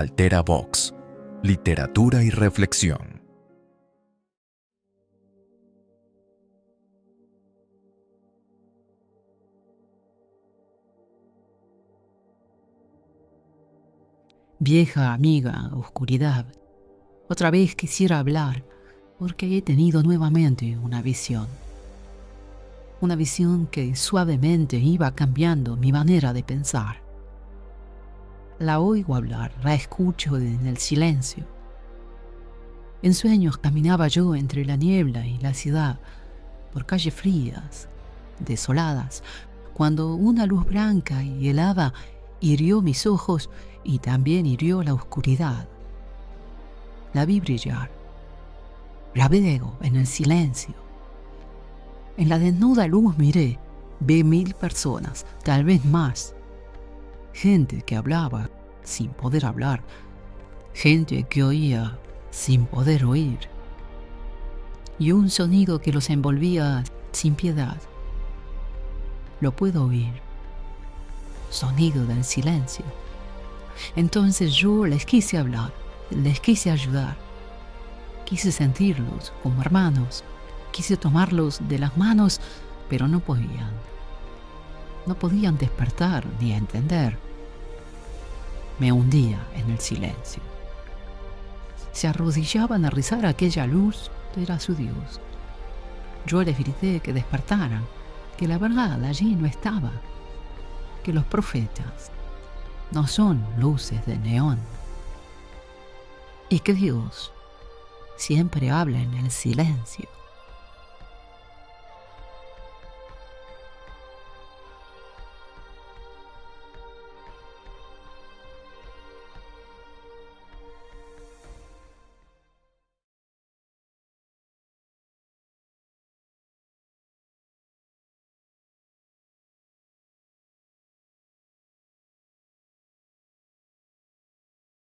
Altera Vox, literatura y reflexión. Vieja amiga, oscuridad, otra vez quisiera hablar porque he tenido nuevamente una visión que suavemente iba cambiando mi manera de pensar. La oigo hablar, la escucho en el silencio. En sueños caminaba yo entre la niebla y la ciudad, por calles frías, desoladas, cuando una luz blanca y helada hirió mis ojos y también hirió la oscuridad. La vi brillar. La veo en el silencio. En la desnuda luz miré, vi 1000 personas, tal vez más. Gente que hablaba sin poder hablar. Gente que oía sin poder oír. Y un sonido que los envolvía sin piedad. Lo puedo oír. Sonido del silencio. Entonces yo les quise hablar, les quise ayudar. Quise sentirlos como hermanos. Quise tomarlos de las manos, pero no podían. No podían despertar ni entender. Me hundía en el silencio. Se arrodillaban a rezar a aquella luz, era su Dios. Yo les grité que despertaran, que la verdad allí no estaba, que los profetas no son luces de neón y que Dios siempre habla en el silencio.